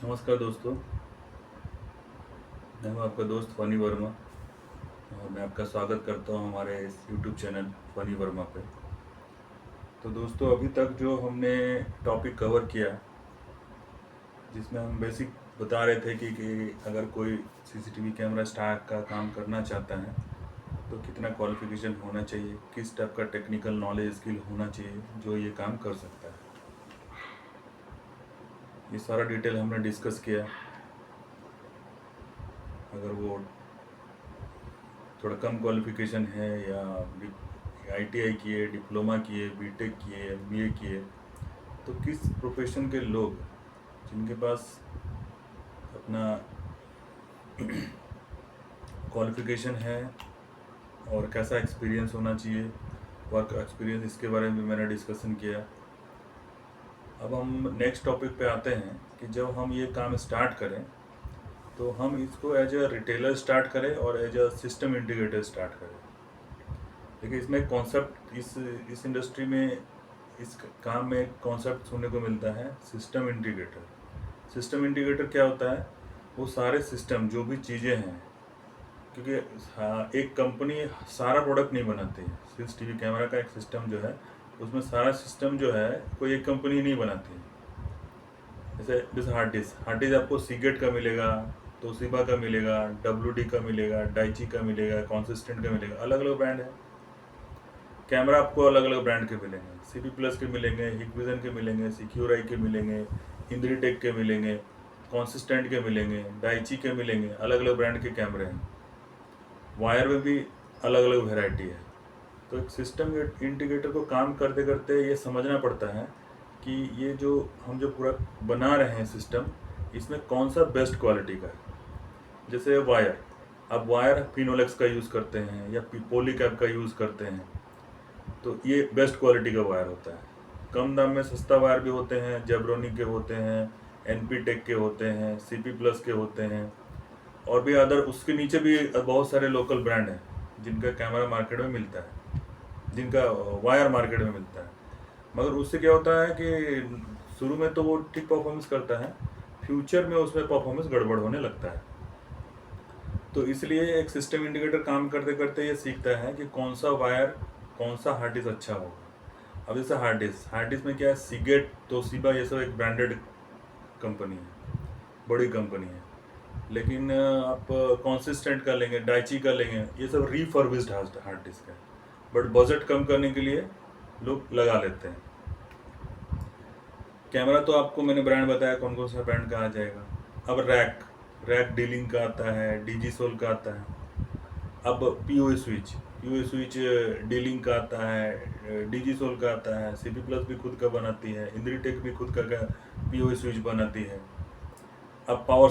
नमस्कार दोस्तों, मैं हूं आपका दोस्त फनी वर्मा और मैं आपका स्वागत करता हूं हमारे इस यूट्यूब चैनल फनी वर्मा पे। तो दोस्तों, अभी तक जो हमने टॉपिक कवर किया जिसमें हम बेसिक बता रहे थे कि अगर कोई सीसीटीवी कैमरा स्टार्ट का काम करना चाहता है तो कितना क्वालिफिकेशन होना चाहिए, किस टाइप का टेक्निकल नॉलेज स्किल होना चाहिए जो ये काम कर सकता है। ये सारा डिटेल हमने डिस्कस किया। अगर वो थोड़ा कम क्वालिफिकेशन है या आईटीआई किए, डिप्लोमा किए, बीटेक किए, एमबीए किए, तो किस प्रोफेशन के लोग जिनके पास अपना क्वालिफिकेशन है और कैसा एक्सपीरियंस होना चाहिए, वर्क एक्सपीरियंस, इसके बारे में मैंने डिस्कशन किया। अब हम नेक्स्ट टॉपिक पे आते हैं कि जब हम ये काम स्टार्ट करें तो हम इसको एज अ रिटेलर स्टार्ट करें और as a system integrator start करें। देखिए, इसमें कॉन्सेप्ट इस इंडस्ट्री में, इस काम में कॉन्सेप्ट सुनने को मिलता है सिस्टम इंटीग्रेटर। सिस्टम इंटीग्रेटर क्या होता है? वो सारे सिस्टम जो भी चीज़ें हैं, क्योंकि एक कंपनी सारा प्रोडक्ट नहीं बनाती है। सीसीटीवी कैमरा का एक सिस्टम जो है उसमें सारा सिस्टम जो है कोई एक कंपनी नहीं बनाती है। जैसे हार्ड डिस्क आपको सीगेट का मिलेगा, तोशिबा का मिलेगा, WD का मिलेगा, डाइची का मिलेगा, कॉन्सिस्टेंट का मिलेगा, अलग अलग ब्रांड है। कैमरा आपको अलग अलग ब्रांड के मिलेंगे, CP प्लस के मिलेंगे, हिकविजन के मिलेंगे, सिक्योराई के मिलेंगे, इंद्रीटेक के मिलेंगे, कॉन्सिस्टेंट के मिलेंगे, डाइची के मिलेंगे, अलग अलग ब्रांड के कैमरे हैं। वायर में भी अलग अलग वेराइटी है। तो एक सिस्टम इंटीग्रेटर को काम करते करते ये समझना पड़ता है कि ये जो पूरा बना रहे हैं सिस्टम, इसमें कौन सा बेस्ट क्वालिटी का है। जैसे वायर, अब वायर फिनोलेक्स का यूज़ करते हैं या पॉलीकैप का यूज़ करते हैं, तो ये बेस्ट क्वालिटी का वायर होता है। कम दाम में सस्ता वायर भी होते हैं, जेब्रोनी के होते हैं, NP-टेक के होते हैं, CP प्लस के होते हैं, और भी अदर उसके नीचे भी बहुत सारे लोकल ब्रांड हैं जिनका कैमरा मार्केट में मिलता है, जिनका वायर मार्केट में मिलता है। मगर उससे क्या होता है कि शुरू में तो वो ठीक परफॉर्मेंस करता है, फ्यूचर में उसमें परफॉर्मेंस गड़बड़ होने लगता है। तो इसलिए एक सिस्टम इंटीग्रेटर काम करते करते ये सीखता है कि कौन सा वायर, कौन सा हार्ड डिस्क अच्छा होगा। अब जैसे हार्ड डिस्क में क्या है, सीगेट, तोशिबा, ये सब एक ब्रांडेड कंपनी है, बड़ी कंपनी है। लेकिन आप कॉन्सिस्टेंट का लेंगे, डाइची का लेंगे, ये सब रीफर्बिश्ड हार्ड डिस्क है, बट बजट कम करने के लिए लोग लगा लेते हैं। कैमरा तो आपको मैंने ब्रांड बताया कौन कौन सा ब्रांड का आ जाएगा। अब रैक डीलिंग का आता है, डिजीसोल का आता है। अब पीओए स्विच डीलिंग का आता है, डिजीसोल का आता है, CP प्लस भी खुद का बनाती है, इंद्रीटेक भी खुद का पीओए स्विच बनाती है। अब पावर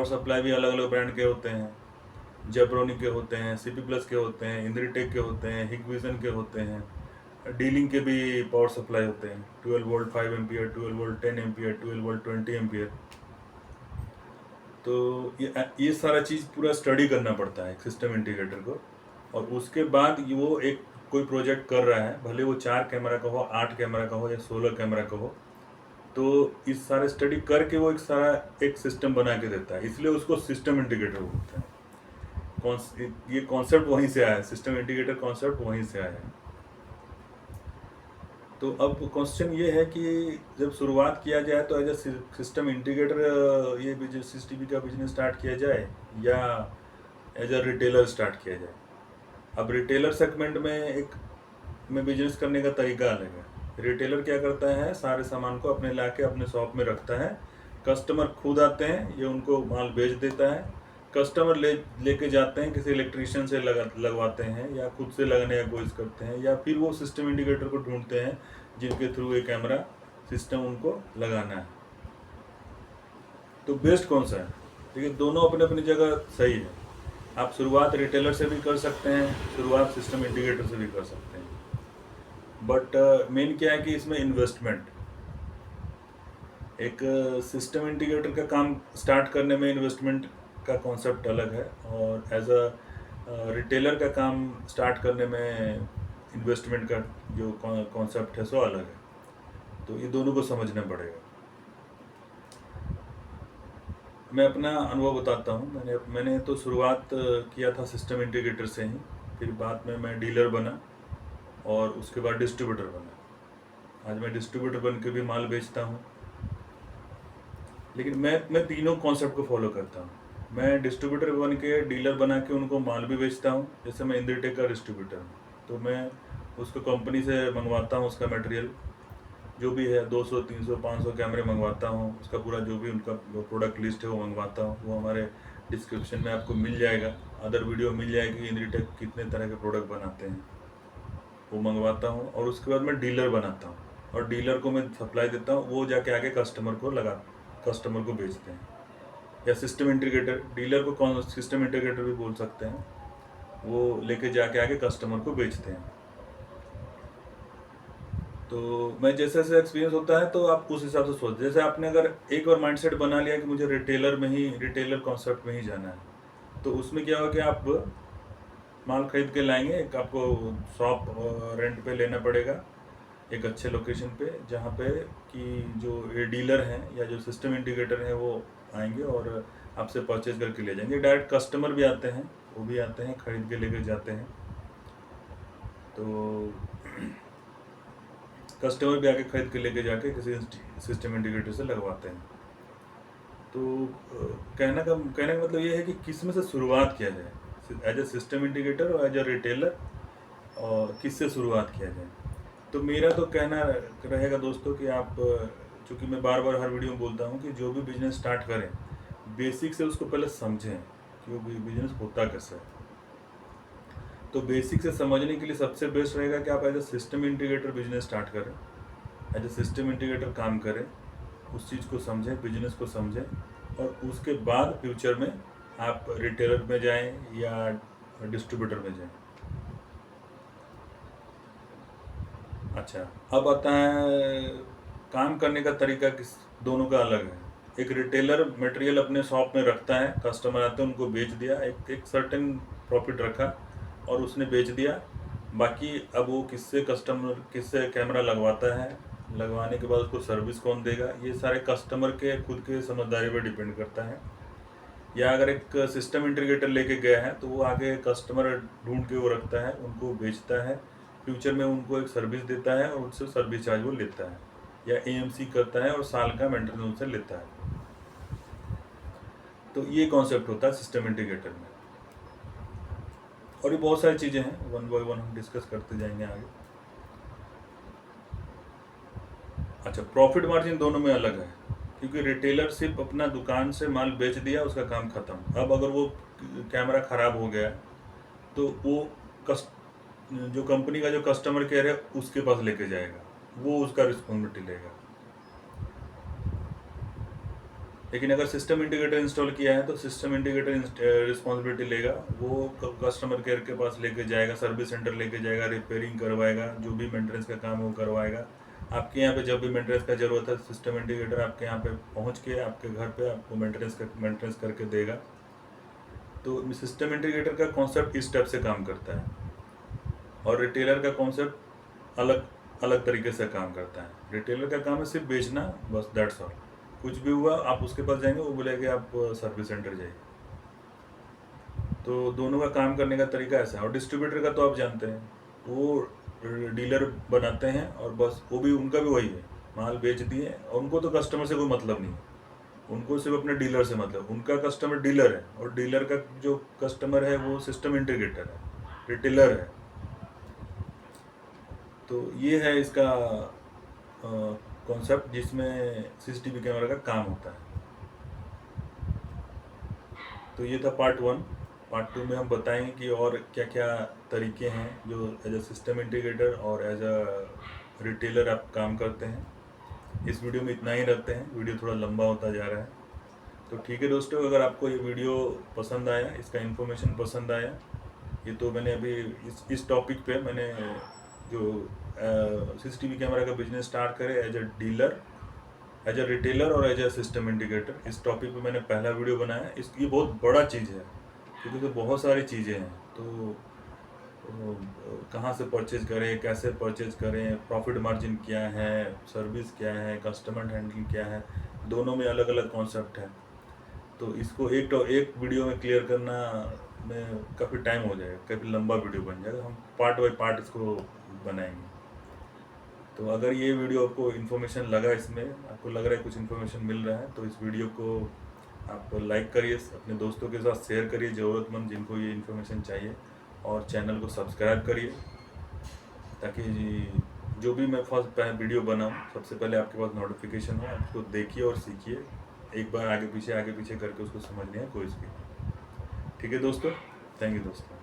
सप्लाई भी अलग अलग ब्रांड के होते हैं, जेब्रोनी के होते हैं, CP प्लस के होते हैं, इंद्रीटेक के होते हैं, हिकविजन के होते हैं। डीलिंग के भी पावर सप्लाई होते हैं, 12 volt 5 ampere, 12 volt 10 ampere, 12 volt 20 ampere. तो ये सारा चीज़ पूरा स्टडी करना पड़ता है एक सिस्टम इंटीग्रेटर को। और उसके बाद वो एक कोई प्रोजेक्ट कर रहा है, भले वो 4 कैमरा का हो, 8 कैमरा का हो या 16 कैमरा का हो, तो इस सारे स्टडी करके वो एक सिस्टम बना के देता है। इसलिए उसको सिस्टम इंटीग्रेटर बोलते हैं। ये कॉन्सेप्ट वहीं से आया है, सिस्टम इंटीग्रेटर कॉन्सेप्ट वहीं से आया है। तो अब क्वेश्चन ये है कि जब शुरुआत किया जाए तो एज ए सिस्टम इंटीग्रेटर ये बिजनेस, CCTV का बिजनेस स्टार्ट किया जाए या एज ए रिटेलर स्टार्ट किया जाए। अब रिटेलर सेगमेंट में बिजनेस करने का तरीका अलग है। रिटेलर क्या करता है, सारे सामान को अपने लाके अपने शॉप में रखता है, कस्टमर खुद आते हैं, ये उनको माल बेच देता है। कस्टमर लेके जाते हैं, किसी इलेक्ट्रीशियन से लगवाते हैं या खुद से लगाने का कोशिश करते हैं, या फिर वो सिस्टम इंडिकेटर को ढूंढते हैं जिनके थ्रू ये कैमरा सिस्टम उनको लगाना है। तो बेस्ट कौन सा है? देखिए, दोनों अपने अपनी जगह सही है। आप शुरुआत रिटेलर से भी कर सकते हैं, शुरुआत सिस्टम इंटीग्रेटर से भी कर सकते हैं, बट मेन क्या है कि इसमें इन्वेस्टमेंट, एक सिस्टम इंटीग्रेटर का काम स्टार्ट करने में इन्वेस्टमेंट का कॉन्सेप्ट अलग है, और एज अ रिटेलर का काम स्टार्ट करने में इन्वेस्टमेंट का जो कॉन्सेप्ट है सो अलग है। तो ये दोनों को समझना पड़ेगा। मैं अपना अनुभव बताता हूँ। मैंने तो शुरुआत किया था सिस्टम इंटीग्रेटर से ही, फिर बाद में मैं डीलर बना और उसके बाद डिस्ट्रीब्यूटर बना। आज मैं डिस्ट्रीब्यूटर बन के भी माल बेचता हूँ। लेकिन मैं तीनों कॉन्सेप्ट को फॉलो करता हूँ। मैं डिस्ट्रीब्यूटर बन के डीलर बना के उनको माल भी बेचता हूँ। जैसे मैं इंद्रटेक का डिस्ट्रीब्यूटर हूँ, तो मैं उसको कंपनी से मंगवाता हूँ, उसका मटेरियल जो भी है 200 300 500 कैमरे मंगवाता हूँ, उसका पूरा जो भी उनका प्रोडक्ट लिस्ट है वो मंगवाता हूँ। वो हमारे डिस्क्रिप्शन में आपको मिल जाएगा, अदर वीडियो मिल जाएगी इंद्रटेक कितने तरह के प्रोडक्ट बनाते हैं, वो मंगवाता हूँ। और उसके बाद मैं डीलर बनाता हूँ और डीलर को मैं सप्लाई देता हूँ, वो जाके आगे कस्टमर को बेचते हैं। या सिस्टम इंटीग्रेटर, डीलर को कौन सिस्टम इंटीग्रेटर भी बोल सकते हैं, वो लेके जाके आगे कस्टमर को बेचते हैं। तो मैं जैसे जैसे एक्सपीरियंस होता है तो आप उस हिसाब से सोच, जैसे आपने अगर एक बार माइंडसेट बना लिया कि मुझे रिटेलर कॉन्सेप्ट में ही जाना है, तो उसमें क्या होगा कि आप माल खरीद के लाएंगे। एक आपको शॉप रेंट पे लेना पड़ेगा एक अच्छे लोकेशन पे, जहाँ पे कि जो ये डीलर हैं या जो सिस्टम इंटीग्रेटर हैं वो आएंगे और आपसे परचेज करके ले जाएंगे। डायरेक्ट कस्टमर भी आते हैं, वो भी आते हैं, खरीद के लेके जाते हैं। तो कस्टमर भी आके खरीद के लेके जाके किसी सिस्टम इंटीग्रेटर से लगवाते हैं। तो कहने का मतलब ये है कि किस में से शुरुआत किया जाए, एज ए सिस्टम इंटीग्रेटर और एज ए रिटेलर, और किससे शुरुआत किया जाए। तो मेरा तो कहना रहेगा दोस्तों कि आप, चूँकि मैं बार बार हर वीडियो में बोलता हूँ कि जो भी बिजनेस स्टार्ट करें, बेसिक से उसको पहले समझें कि वो बिजनेस होता कैसा है। तो बेसिक से समझने के लिए सबसे बेस्ट रहेगा कि आप as a system integrator business start करें, एज ए सिस्टम इंटीग्रेटर काम करें, उस चीज़ को समझें, बिजनेस को समझें, और उसके बाद फ्यूचर में आप रिटेलर में जाएं या डिस्ट्रीब्यूटर में जाएं। अच्छा, अब आता है काम करने का तरीका, किस दोनों का अलग है। एक रिटेलर मटेरियल अपने शॉप में रखता है, कस्टमर आते हैं उनको बेच दिया, एक सर्टेन प्रॉफिट रखा और उसने बेच दिया। बाकी अब वो किससे कैमरा लगवाता है, लगवाने के बाद उसको सर्विस कौन देगा, ये सारे कस्टमर के खुद के समझदारी पर डिपेंड करता है। या अगर एक सिस्टम इंटीग्रेटर लेके गया है तो वो आगे कस्टमर ढूंढ के वो रखता है, उनको बेचता है, फ्यूचर में उनको एक सर्विस देता है और उनसे सर्विस चार्ज वो लेता है, या एएमसी करता है और साल का मेंटेनेंस उनसे लेता है। तो ये कॉन्सेप्ट होता है सिस्टम इंटीग्रेटर में। और ये बहुत सारी चीज़ें हैं, वन बाय वन हम डिस्कस करते जाएंगे आगे। अच्छा, प्रॉफिट मार्जिन दोनों में अलग है, क्योंकि रिटेलर सिर्फ अपना दुकान से माल बेच दिया, उसका काम ख़त्म। अब अगर वो कैमरा ख़राब हो गया तो वो जो कंपनी का जो कस्टमर केयर है उसके पास लेके जाएगा, वो उसका रिस्पॉन्सिबिलिटी लेगा। लेकिन अगर सिस्टम इंटीग्रेटर इंस्टॉल किया है तो सिस्टम इंटीग्रेटर रिस्पॉन्सिबिलिटी लेगा, वो कस्टमर केयर के पास लेके जाएगा, सर्विस सेंटर लेके जाएगा, रिपेयरिंग करवाएगा, जो भी मेंटेनेंस का काम है वो करवाएगा। आपके यहाँ पे जब भी मेंटेनेंस का ज़रूरत है, सिस्टम इंटीग्रेटर आपके यहाँ पे पहुँच के आपके घर पे आपको मेंटेनेंस करके देगा। तो सिस्टम इंटीग्रेटर का कॉन्सेप्ट इस टाइप से काम करता है, और रिटेलर का कॉन्सेप्ट अलग तरीके से काम करता है। रिटेलर का काम है सिर्फ बेचना, बस, दैट्स ऑल। कुछ भी हुआ आप उसके पास जाएंगे, वो बोलेंगे आप सर्विस सेंटर जाइए। तो दोनों का काम करने का तरीका ऐसा है। और डिस्ट्रीब्यूटर का तो आप जानते हैं, वो डीलर बनाते हैं और बस, वो भी उनका भी वही है, माल बेच दिए और उनको तो कस्टमर से कोई मतलब नहीं है, उनको सिर्फ अपने डीलर से मतलब। उनका कस्टमर डीलर है और डीलर का जो कस्टमर है वो सिस्टम इंटीग्रेटर है, रिटेलर है। तो ये है इसका कॉन्सेप्ट जिसमें सीसीटीवी कैमरा का काम होता है। तो ये था पार्ट 1। पार्ट 2 में हम बताएंगे कि और क्या क्या तरीके हैं जो एज अ सिस्टम इंटीग्रेटर और एज अ रिटेलर आप काम करते हैं। इस वीडियो में इतना ही रखते हैं, वीडियो थोड़ा लंबा होता जा रहा है। तो ठीक है दोस्तों, अगर आपको ये वीडियो पसंद आया, इसका इन्फॉर्मेशन पसंद आया, ये तो मैंने अभी इस टॉपिक पे मैंने जो सीसीटीवी कैमरा का बिजनेस स्टार्ट करे as a dealer, as a retailer और एज अ सिस्टम इंटीग्रेटर, इस टॉपिक पे मैंने पहला वीडियो बनाया। ये बहुत बड़ा चीज़ है, क्योंकि तो बहुत सारी चीज़ें हैं। तो कहाँ से परचेज करें, कैसे परचेज करें, प्रॉफिट मार्जिन क्या है, सर्विस क्या है, कस्टमर हैंडलिंग क्या है, दोनों में अलग अलग कॉन्सेप्ट है। तो इसको एक वीडियो में क्लियर करना में काफ़ी टाइम हो जाएगा, काफ़ी लंबा वीडियो बन जाएगा। हम पार्ट बाय पार्ट इसको बनाएंगे। तो अगर ये वीडियो आपको इन्फॉर्मेशन लगा, इसमें आपको लग रहा है कुछ इन्फॉर्मेशन मिल रहा है, तो इस वीडियो को आप लाइक करिए, अपने दोस्तों के साथ शेयर करिए ज़रूरतमंद जिनको ये इन्फॉर्मेशन चाहिए, और चैनल को सब्सक्राइब करिए ताकि जो भी मैं फर्स्ट वीडियो बनाऊँ सबसे पहले आपके पास नोटिफिकेशन हो। आप उसको देखिए और सीखिए, एक बार आगे पीछे करके उसको समझने की कोशिश कीजिए। ठीक है दोस्तों, थैंक यू दोस्तों।